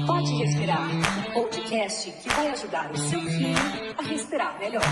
Pode Respirar, um podcast que vai ajudar o seu filho a respirar melhor.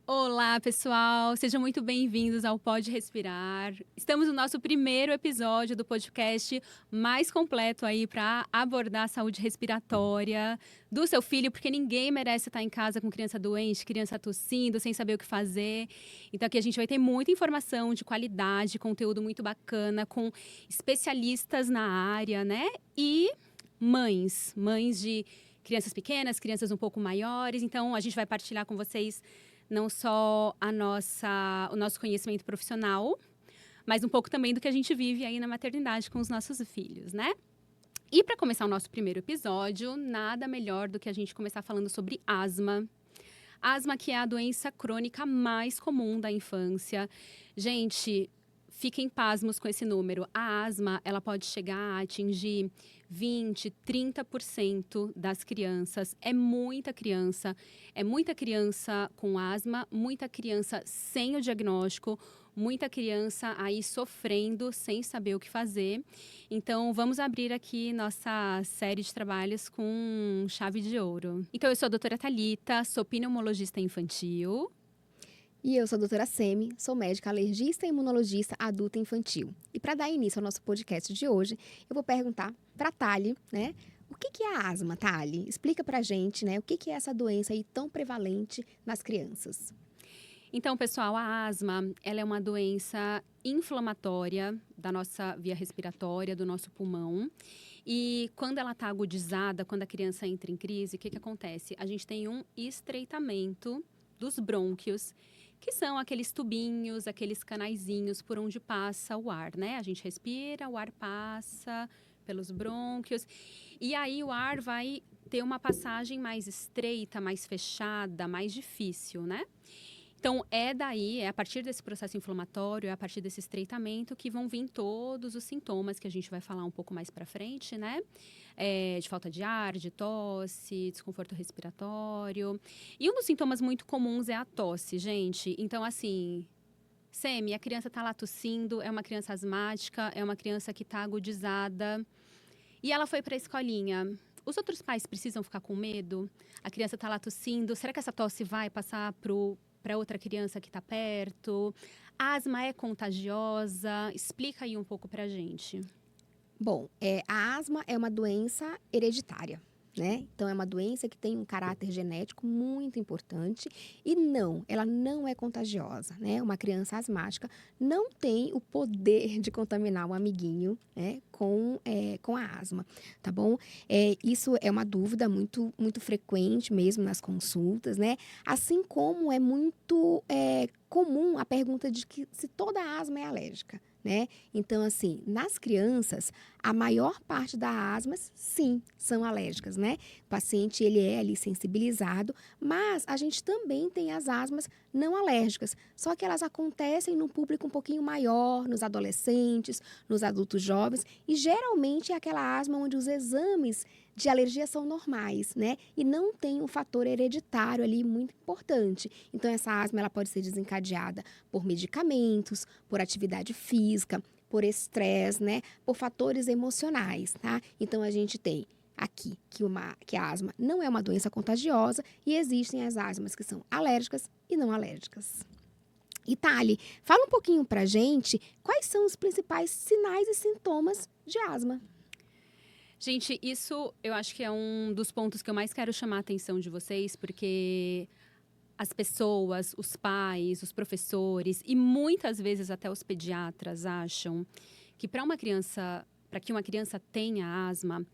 Olá, pessoal! Sejam muito bem-vindos ao Pode Respirar. Estamos no nosso primeiro episódio do podcast mais completo aí para abordar a saúde respiratória do seu filho, porque ninguém merece estar em casa com criança doente, criança tossindo, sem saber o que fazer. Então aqui a gente vai ter muita informação de qualidade, conteúdo muito bacana, com especialistas na área, né? E mães de crianças pequenas, crianças um pouco maiores. Então a gente vai partilhar com vocês não só o nosso conhecimento profissional, mas um pouco também do que a gente vive aí na maternidade com os nossos filhos, né? E para começar o nosso primeiro episódio, nada melhor do que a gente começar falando sobre asma. Asma, que é a doença crônica mais comum da infância. Gente, fiquem pasmos com esse número. A asma, ela pode chegar a atingir 20%, 30% das crianças. É muita criança com asma, muita criança sem o diagnóstico, muita criança aí sofrendo sem saber o que fazer. Então, vamos abrir aqui nossa série de trabalhos com chave de ouro. Então, eu sou a doutora Thalita, sou pneumologista infantil. E eu sou a doutora Semi, sou médica alergista e imunologista adulta infantil. E para dar início ao nosso podcast de hoje, eu vou perguntar para a Thali, né? O que é a asma, Thali? Explica para a gente, né? O que é essa doença aí tão prevalente nas crianças? Então, pessoal, a asma, ela é uma doença inflamatória da nossa via respiratória, do nosso pulmão. E quando ela está agudizada, quando a criança entra em crise, o que acontece? A gente tem um estreitamento dos brônquios, que são aqueles tubinhos, aqueles canaizinhos por onde passa o ar, né? A gente respira, o ar passa pelos brônquios. E aí o ar vai ter uma passagem mais estreita, mais fechada, mais difícil, né? Então, é a partir desse processo inflamatório, é a partir desse estreitamento que vão vir todos os sintomas que a gente vai falar um pouco mais para frente, né? De falta de ar, de tosse, desconforto respiratório. E um dos sintomas muito comuns é a tosse, gente. Então, assim, Semi, a criança está lá tossindo, é uma criança asmática, é uma criança que está agudizada. E ela foi para a escolinha. Os outros pais precisam ficar com medo? A criança está lá tossindo, será que essa tosse vai passar para outra criança que está perto? A asma é contagiosa? Explica aí um pouco para a gente. Bom, a asma é uma doença hereditária, né? Então, é uma doença que tem um caráter genético muito importante e ela não é contagiosa, né? Uma criança asmática não tem o poder de contaminar um amiguinho, né, com a asma, tá bom? Isso é uma dúvida muito, muito frequente mesmo nas consultas, né? Assim como é muito comum a pergunta de que se toda asma é alérgica, né? Então, assim, nas crianças, a maior parte das asmas, sim, são alérgicas, né? O paciente, ele é ali sensibilizado, mas a gente também tem as asmas não alérgicas, só que elas acontecem num público um pouquinho maior, nos adolescentes, nos adultos jovens, e geralmente é aquela asma onde os exames de alergia são normais, né? E não tem um fator hereditário ali muito importante. Então, essa asma ela pode ser desencadeada por medicamentos, por atividade física, por estresse, né? Por fatores emocionais, tá? Então, a gente tem aqui que a asma não é uma doença contagiosa e existem as asmas que são alérgicas e não alérgicas. E Thali, fala um pouquinho pra gente quais são os principais sinais e sintomas de asma. Gente, isso eu acho que é um dos pontos que eu mais quero chamar a atenção de vocês, porque as pessoas, os pais, os professores e muitas vezes até os pediatras acham que para que uma criança tenha asma,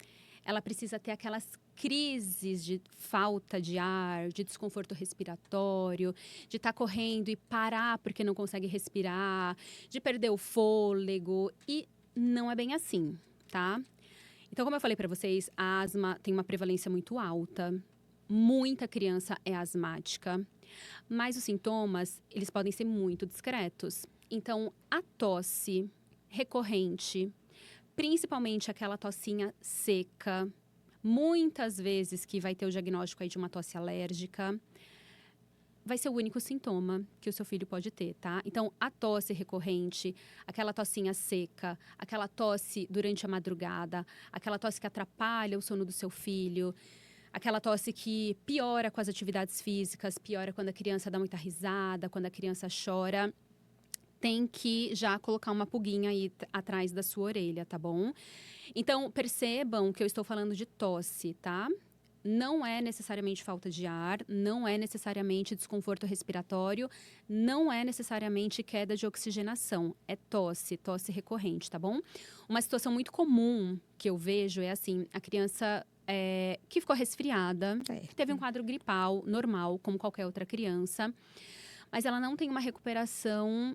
ela precisa ter aquelas crises de falta de ar, de desconforto respiratório, de estar correndo e parar porque não consegue respirar, de perder o fôlego. E não é bem assim, tá? Então, como eu falei para vocês, a asma tem uma prevalência muito alta. Muita criança é asmática. Mas os sintomas, eles podem ser muito discretos. Então, a tosse recorrente, principalmente aquela tossinha seca, muitas vezes que vai ter o diagnóstico aí de uma tosse alérgica, vai ser o único sintoma que o seu filho pode ter, tá? Então, a tosse recorrente, aquela tossinha seca, aquela tosse durante a madrugada, aquela tosse que atrapalha o sono do seu filho, aquela tosse que piora com as atividades físicas, piora quando a criança dá muita risada, quando a criança chora, tem que já colocar uma pulguinha aí atrás da sua orelha, tá bom? Então, percebam que eu estou falando de tosse, tá? Não é necessariamente falta de ar, não é necessariamente desconforto respiratório, não é necessariamente queda de oxigenação. É tosse, tosse recorrente, tá bom? Uma situação muito comum que eu vejo é assim, a criança que ficou resfriada, que teve um quadro gripal normal, como qualquer outra criança, mas ela não tem uma recuperação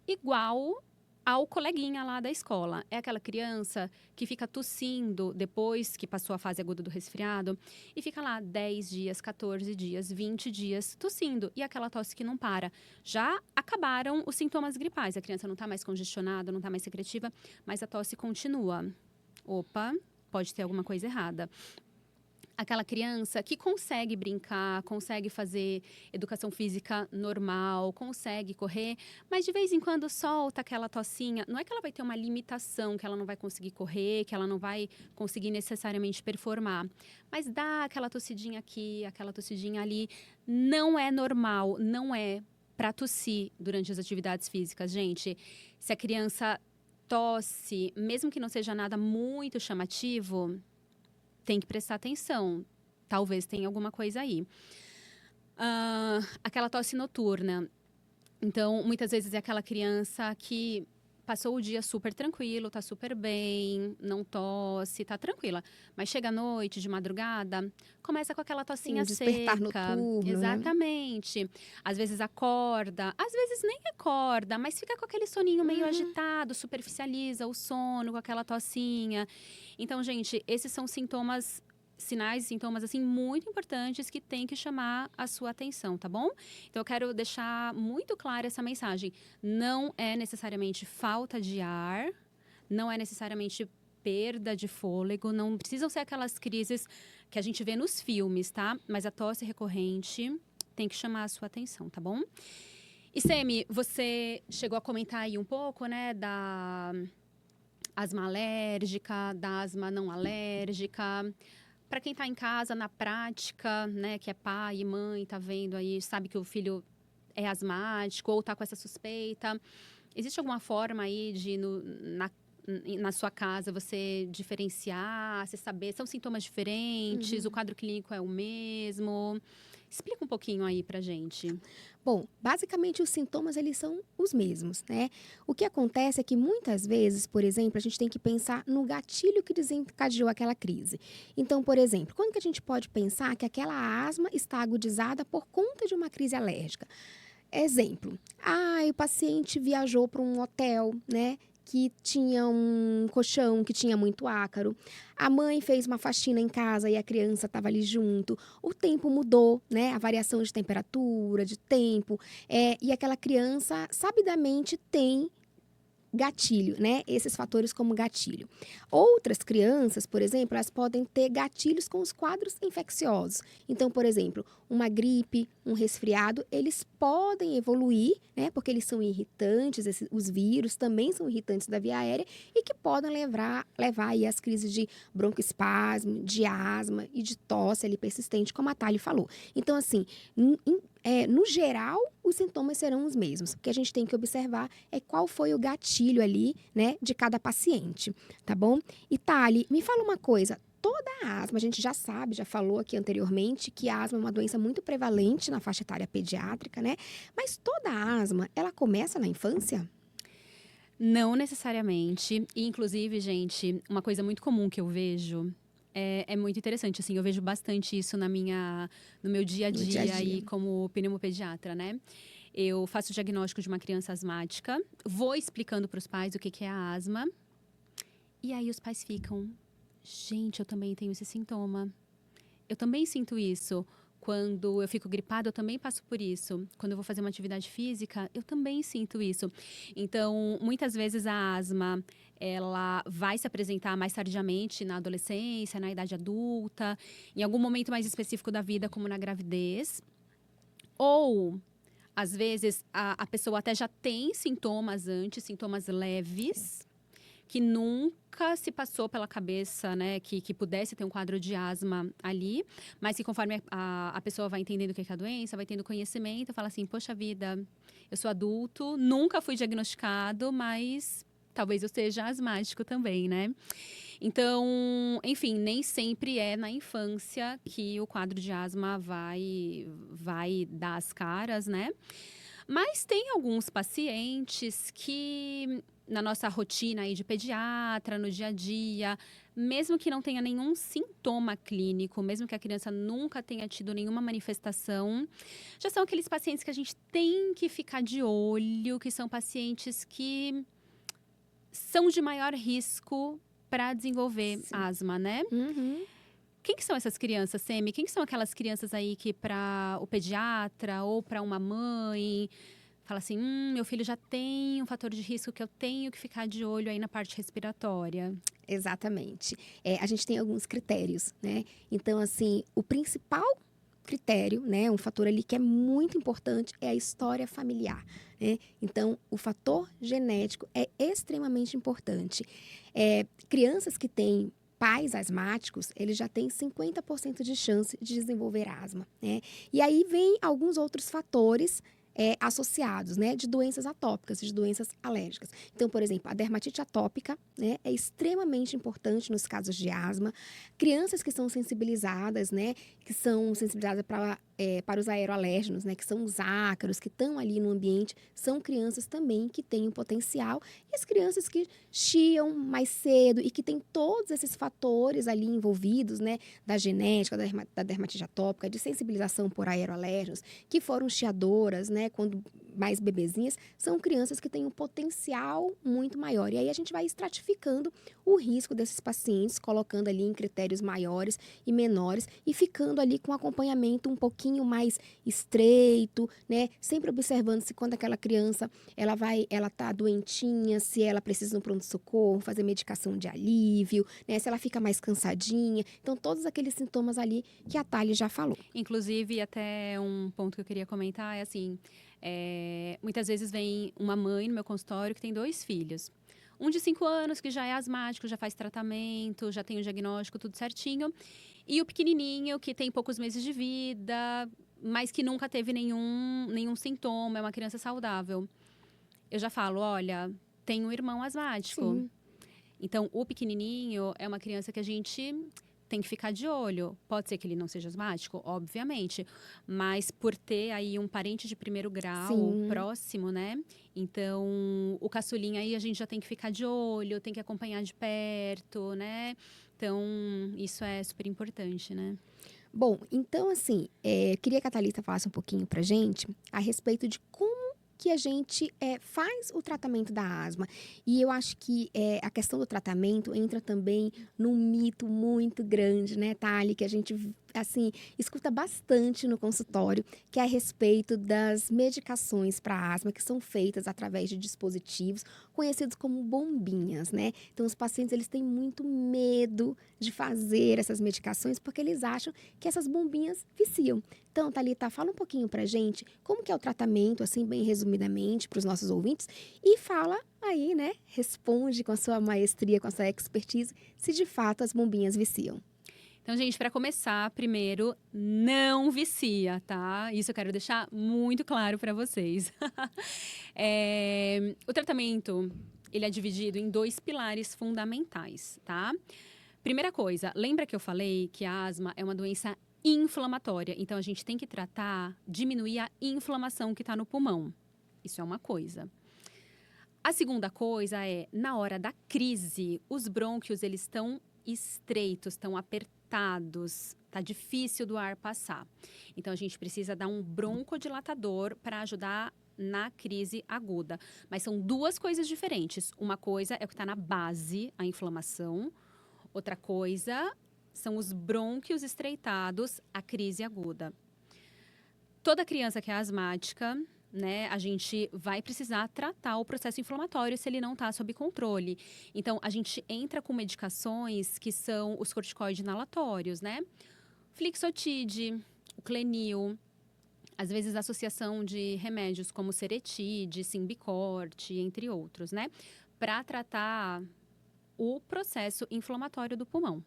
igual ao coleguinha lá da escola. É aquela criança que fica tossindo depois que passou a fase aguda do resfriado e fica lá 10 dias, 14 dias, 20 dias tossindo. E aquela tosse que não para. Já acabaram os sintomas gripais. A criança não está mais congestionada, não está mais secretiva, mas a tosse continua. Opa, pode ter alguma coisa errada. Aquela criança que consegue brincar, consegue fazer educação física normal, consegue correr, mas de vez em quando solta aquela tossinha. Não é que ela vai ter uma limitação, que ela não vai conseguir correr, que ela não vai conseguir necessariamente performar. Mas dá aquela tossidinha aqui, aquela tossidinha ali. Não é normal, não é para tossir durante as atividades físicas, gente. Se a criança tosse, mesmo que não seja nada muito chamativo, tem que prestar atenção. Talvez tenha alguma coisa aí. Aquela tosse noturna. Então, muitas vezes é aquela criança que passou o dia super tranquilo, tá super bem, não tosse, tá tranquila. Mas chega à noite, de madrugada, começa com aquela tossinha despertar seca. noturno, né? Exatamente. Às vezes acorda, às vezes nem acorda, mas fica com aquele soninho meio agitado, superficializa o sono com aquela tossinha. Então, gente, esses são sinais e sintomas, assim, muito importantes que tem que chamar a sua atenção, tá bom? Então, eu quero deixar muito clara essa mensagem. Não é necessariamente falta de ar, não é necessariamente perda de fôlego, não precisam ser aquelas crises que a gente vê nos filmes, tá? Mas a tosse recorrente tem que chamar a sua atenção, tá bom? E, Semi, você chegou a comentar aí um pouco, né, da asma alérgica, da asma não alérgica. Para quem está em casa, na prática, né, que é pai e mãe, está vendo aí, sabe que o filho é asmático ou está com essa suspeita. Existe alguma forma aí de, na sua casa, você diferenciar, você saber, são sintomas diferentes, o quadro clínico é o mesmo? Explica um pouquinho aí pra gente. Bom, basicamente os sintomas eles são os mesmos, né? O que acontece é que muitas vezes, por exemplo, a gente tem que pensar no gatilho que desencadeou aquela crise. Então, por exemplo, quando que a gente pode pensar que aquela asma está agudizada por conta de uma crise alérgica? Exemplo, o paciente viajou para um hotel, né? Que tinha um colchão que tinha muito ácaro. A mãe fez uma faxina em casa e a criança estava ali junto. O tempo mudou, né? A variação de temperatura, de tempo. E aquela criança, sabidamente, tem gatilho, né? Esses fatores como gatilho. Outras crianças, por exemplo, elas podem ter gatilhos com os quadros infecciosos. Então, por exemplo, uma gripe, um resfriado, eles podem evoluir, né? Porque eles são irritantes, os vírus também são irritantes da via aérea e que podem levar aí às crises de broncoespasmo, de asma e de tosse ali persistente, como a Thalie falou. Então, assim, no geral, os sintomas serão os mesmos. O que a gente tem que observar é qual foi o gatilho ali, né, de cada paciente, tá bom? E Thalie, me fala uma coisa, toda a asma, a gente já sabe, já falou aqui anteriormente, que a asma é uma doença muito prevalente na faixa etária pediátrica, né? Mas toda a asma, ela começa na infância? Não necessariamente. E, inclusive, gente, uma coisa muito comum que eu vejo é muito interessante, assim, eu vejo bastante isso no meu dia a dia aí como pneumopediatra, né? Eu faço o diagnóstico de uma criança asmática, vou explicando para os pais o que é a asma, e aí os pais ficam, gente, eu também tenho esse sintoma. Eu também sinto isso. Quando eu fico gripada, eu também passo por isso. Quando eu vou fazer uma atividade física, eu também sinto isso. Então, muitas vezes a asma, ela vai se apresentar mais tardiamente na adolescência, na idade adulta, em algum momento mais específico da vida, como na gravidez. Ou, às vezes, a pessoa até já tem sintomas antes, sintomas leves, que nunca se passou pela cabeça, né, que pudesse ter um quadro de asma ali, mas que conforme a pessoa vai entendendo o que é a doença, vai tendo conhecimento, fala assim, poxa vida, eu sou adulto, nunca fui diagnosticado, mas talvez eu seja asmático também, né? Então, enfim, nem sempre é na infância que o quadro de asma vai dar as caras, né? Mas tem alguns pacientes que, na nossa rotina aí de pediatra, no dia a dia, mesmo que não tenha nenhum sintoma clínico, mesmo que a criança nunca tenha tido nenhuma manifestação, já são aqueles pacientes que a gente tem que ficar de olho, que são pacientes que são de maior risco para desenvolver Sim. asma, né? Uhum. Quem que são essas crianças, Semi? Quem que são aquelas crianças aí que para o pediatra ou para uma mãe fala assim, meu filho já tem um fator de risco que eu tenho que ficar de olho aí na parte respiratória? Exatamente. A gente tem alguns critérios, né? Então, assim, o principal critério, né, um fator ali que é muito importante é a história familiar, né? Então, o fator genético é extremamente importante. Crianças que têm pais asmáticos, eles já têm 50% de chance de desenvolver asma, né? E aí vem alguns outros fatores associados, né, de doenças atópicas, de doenças alérgicas. Então, por exemplo, a dermatite atópica, né, é extremamente importante nos casos de asma. Crianças que são sensibilizadas, né, que são sensibilizadas para os aeroalérgenos, né, que são os ácaros, que estão ali no ambiente, são crianças também que têm um potencial. E as crianças que chiam mais cedo e que têm todos esses fatores ali envolvidos, né, da genética, da dermatite atópica, de sensibilização por aeroalérgenos, que foram chiadoras, né, quando mais bebezinhas, são crianças que têm um potencial muito maior. E aí a gente vai estratificando o risco desses pacientes, colocando ali em critérios maiores e menores e ficando ali com acompanhamento um pouquinho mais estreito, né, sempre observando se quando aquela criança ela tá doentinha, se ela precisa de um pronto-socorro, fazer medicação de alívio, né, se ela fica mais cansadinha. Então, todos aqueles sintomas ali que a Thali já falou. Inclusive, até um ponto que eu queria comentar é assim, muitas vezes vem uma mãe no meu consultório que tem 2 filhos. Um de 5 anos, que já é asmático, já faz tratamento, já tem o diagnóstico, tudo certinho. E o pequenininho, que tem poucos meses de vida, mas que nunca teve nenhum sintoma, é uma criança saudável. Eu já falo, olha, tem um irmão asmático. Sim. Então, o pequenininho é uma criança que a gente tem que ficar de olho. Pode ser que ele não seja asmático, obviamente, mas por ter aí um parente de primeiro grau Sim. próximo, né? Então, o caçulinha aí a gente já tem que ficar de olho, tem que acompanhar de perto, né? Então, isso é super importante, né? Bom, então assim, queria que a Thalita falasse um pouquinho pra gente a respeito de como que a gente faz o tratamento da asma. E eu acho que a questão do tratamento entra também num mito muito grande, né, Thali, que a gente, assim, escuta bastante no consultório, que é a respeito das medicações para asma, que são feitas através de dispositivos conhecidos como bombinhas, né? Então, os pacientes, eles têm muito medo de fazer essas medicações porque eles acham que essas bombinhas viciam. Então, Thalita, fala um pouquinho pra gente como que é o tratamento, assim, bem resumidamente, para os nossos ouvintes, e fala aí, né, responde com a sua maestria, com a sua expertise, se de fato as bombinhas viciam. Então, gente, para começar, primeiro, não vicia, tá? Isso eu quero deixar muito claro para vocês. O tratamento, ele é dividido em 2 pilares fundamentais, tá? Primeira coisa, lembra que eu falei que a asma é uma doença inflamatória. Então, a gente tem que tratar, diminuir a inflamação que está no pulmão. Isso é uma coisa. A segunda coisa é, na hora da crise, os brônquios, eles estão estreitos, estão apertados, tá difícil do ar passar. Então, a gente precisa dar um broncodilatador para ajudar na crise aguda. Mas são 2 coisas diferentes. Uma coisa é o que está na base, a inflamação. Outra coisa são os brônquios estreitados, a crise aguda. Toda criança que é asmática, né, a gente vai precisar tratar o processo inflamatório se ele não está sob controle. Então, a gente entra com medicações que são os corticoides inalatórios, né? Flixotide, o Clenil, às vezes, associação de remédios como Seretide, Symbicort, entre outros, né? Para tratar o processo inflamatório do pulmão.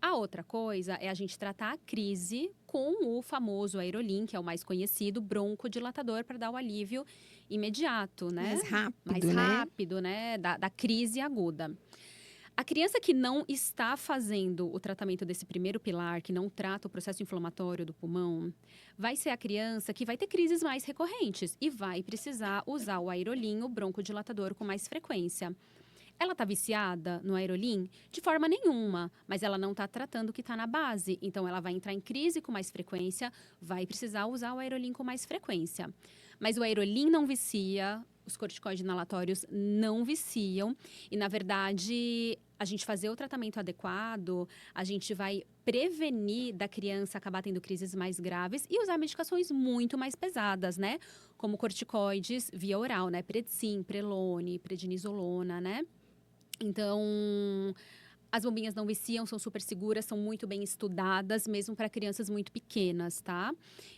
A outra coisa é a gente tratar a crise com o famoso Aerolin, que é o mais conhecido, broncodilatador, para dar o alívio imediato, né? Mais Mais né? rápido, né? Da crise aguda. A criança que não está fazendo o tratamento desse primeiro pilar, que não trata o processo inflamatório do pulmão, vai ser a criança que vai ter crises mais recorrentes e vai precisar usar o Aerolin, o broncodilatador, com mais frequência. Ela está viciada no Aerolin? De forma nenhuma, mas ela não está tratando o que está na base. Então, ela vai entrar em crise com mais frequência, vai precisar usar o Aerolin com mais frequência. Mas o Aerolin não vicia, os corticoides inalatórios não viciam. E, na verdade, a gente fazer o tratamento adequado, a gente vai prevenir da criança acabar tendo crises mais graves e usar medicações muito mais pesadas, né? Como corticoides via oral, né? Predsim, Prelone, prednisolona, né? Então, as bombinhas não viciam, são super seguras, são muito bem estudadas, mesmo para crianças muito pequenas, tá?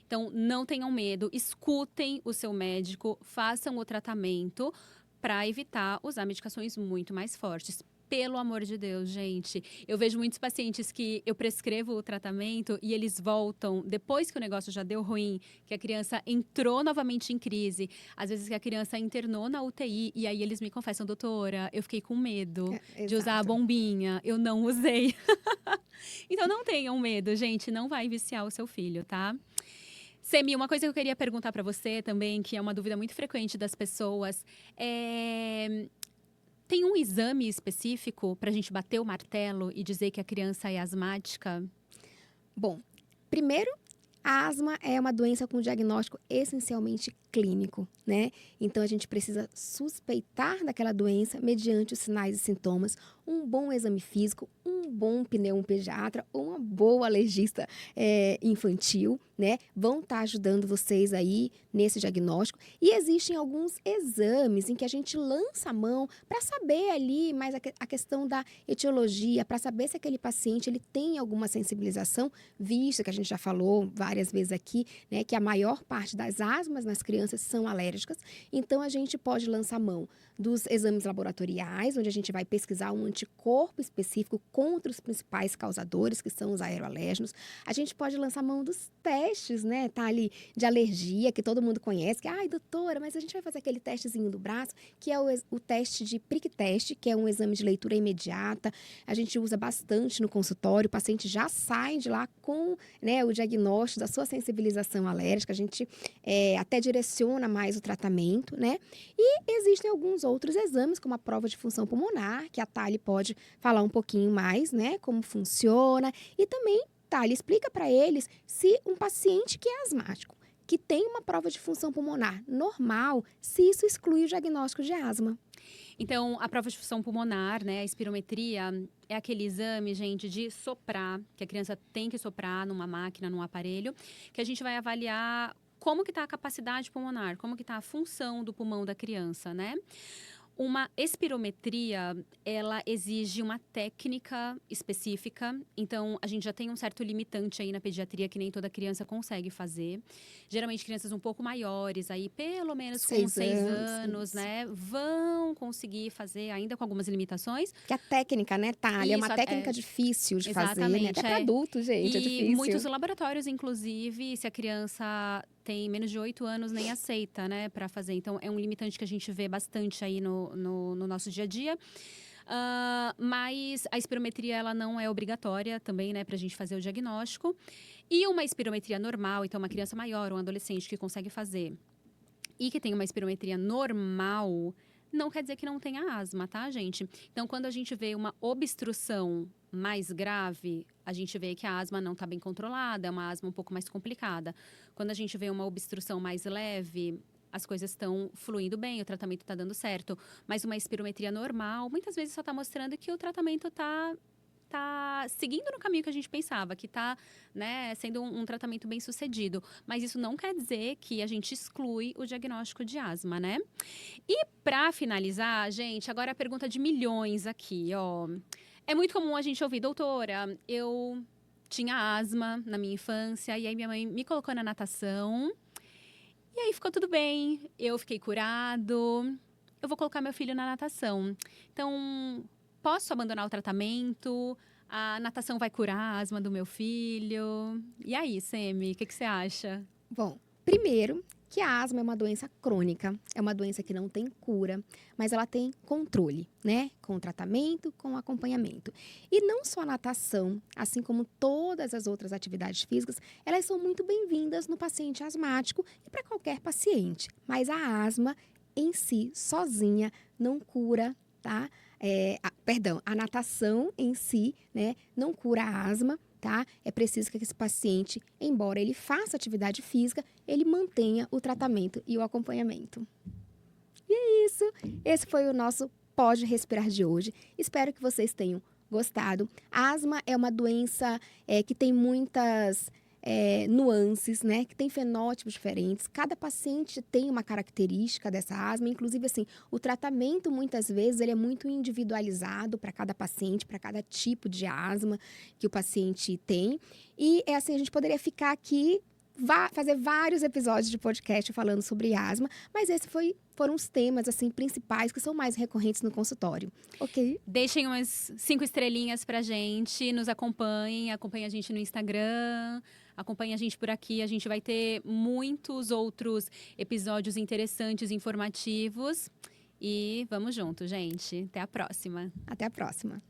Então, não tenham medo, escutem o seu médico, façam o tratamento para evitar usar medicações muito mais fortes. Pelo amor de Deus, gente. Eu vejo muitos pacientes que eu prescrevo o tratamento e eles voltam depois que o negócio já deu ruim, que a criança entrou novamente em crise. Às vezes que a criança internou na UTI e aí eles me confessam, doutora, eu fiquei com medo de usar a Exato. bombinha, eu não usei. Então não tenham medo, gente, não vai viciar o seu filho, tá? Semi, uma coisa que eu queria perguntar para você também, que é uma dúvida muito frequente das pessoas, tem um exame específico para a gente bater o martelo e dizer que a criança é asmática? Bom, primeiro, a asma é uma doença com diagnóstico essencialmente clínico, né? Então, a gente precisa suspeitar daquela doença mediante os sinais e sintomas, um bom exame físico, um bom pediatra ou uma boa alergista infantil, né? Vão estar ajudando vocês aí nesse diagnóstico. E existem alguns exames em que a gente lança a mão para saber ali mais a questão da etiologia, para saber se aquele paciente ele tem alguma sensibilização, visto que a gente já falou várias vezes aqui, né, que a maior parte das asmas nas crianças são alérgicas. Então, a gente pode lançar mão dos exames laboratoriais, onde a gente vai pesquisar um anticorpo específico contra os principais causadores, que são os aeroalérgenos. A gente pode lançar mão dos testes, né, tá ali, de alergia, que todo mundo conhece, que, ai, doutora, mas a gente vai fazer aquele testezinho do braço, que é o teste de prick test, que é um exame de leitura imediata. A gente usa bastante no consultório, o paciente já sai de lá com, né, o diagnóstico da sua sensibilização alérgica, a gente até direciona mais o tratamento, né? E existem alguns outros exames, como a prova de função pulmonar, que a Thali pode falar um pouquinho mais, né, como funciona. E também, Thali, explica para eles se um paciente que é asmático, que tem uma prova de função pulmonar normal, se isso exclui o diagnóstico de asma. Então, a prova de função pulmonar, né, a espirometria, é aquele exame, gente, de soprar, que a criança tem que soprar numa máquina, num aparelho, que a gente vai avaliar como que está a capacidade pulmonar, como que está a função do pulmão da criança, né? Uma espirometria, ela exige uma técnica específica, então a gente já tem um certo limitante aí na pediatria que nem toda criança consegue fazer. Geralmente crianças um pouco maiores, aí pelo menos com 6 anos, né, vão conseguir fazer ainda com algumas limitações. Que a técnica, né, Thali, é uma Isso, técnica difícil de fazer, né? exatamente, Até para adultos, gente, é E difícil. muitos laboratórios, inclusive, se a criança tem menos de 8 anos, nem aceita, né, para fazer. Então, é um limitante que a gente vê bastante aí no nosso dia a dia. Mas a espirometria, ela não é obrigatória também, né, para a gente fazer o diagnóstico. E uma espirometria normal, então uma criança maior, um adolescente que consegue fazer e que tem uma espirometria normal, não quer dizer que não tenha asma, tá, gente? Então, quando a gente vê uma obstrução mais grave, a gente vê que a asma não está bem controlada, é uma asma um pouco mais complicada. Quando a gente vê uma obstrução mais leve, as coisas estão fluindo bem, o tratamento está dando certo. Mas uma espirometria normal, muitas vezes só está mostrando que o tratamento está seguindo no caminho que a gente pensava, que está, né, sendo um tratamento bem sucedido. Mas isso não quer dizer que a gente exclui o diagnóstico de asma, né? E para finalizar, gente, agora a pergunta de milhões aqui, ó. É muito comum a gente ouvir, doutora, eu tinha asma na minha infância e aí minha mãe me colocou na natação E aí ficou tudo bem, eu fiquei curado. Eu vou colocar meu filho na natação. Então, posso abandonar o tratamento? A natação vai curar a asma do meu filho? E aí, Semi, o que você acha? Bom, primeiro que a asma é uma doença crônica, é uma doença que não tem cura, mas ela tem controle, né? Com tratamento, com acompanhamento. E não só a natação, assim como todas as outras atividades físicas, elas são muito bem-vindas no paciente asmático e para qualquer paciente. Mas a asma em si, sozinha, não cura, tá? A natação em si, né, não cura a asma, tá? É preciso que esse paciente, embora ele faça atividade física, ele mantenha o tratamento e o acompanhamento. E é isso. Esse foi o nosso Pode Respirar de hoje. Espero que vocês tenham gostado. A asma é uma doença que tem muitas nuances, né? Que tem fenótipos diferentes. Cada paciente tem uma característica dessa asma. Inclusive, assim, o tratamento, muitas vezes, ele é muito individualizado para cada paciente, para cada tipo de asma que o paciente tem. E, assim, a gente poderia ficar aqui, fazer vários episódios de podcast falando sobre asma, mas esses foram os temas, assim, principais que são mais recorrentes no consultório, ok? Deixem umas 5 estrelinhas pra gente, nos acompanhem a gente no Instagram, acompanhem a gente por aqui. A gente vai ter muitos outros episódios interessantes, informativos. E vamos junto, gente. Até a próxima. Até a próxima.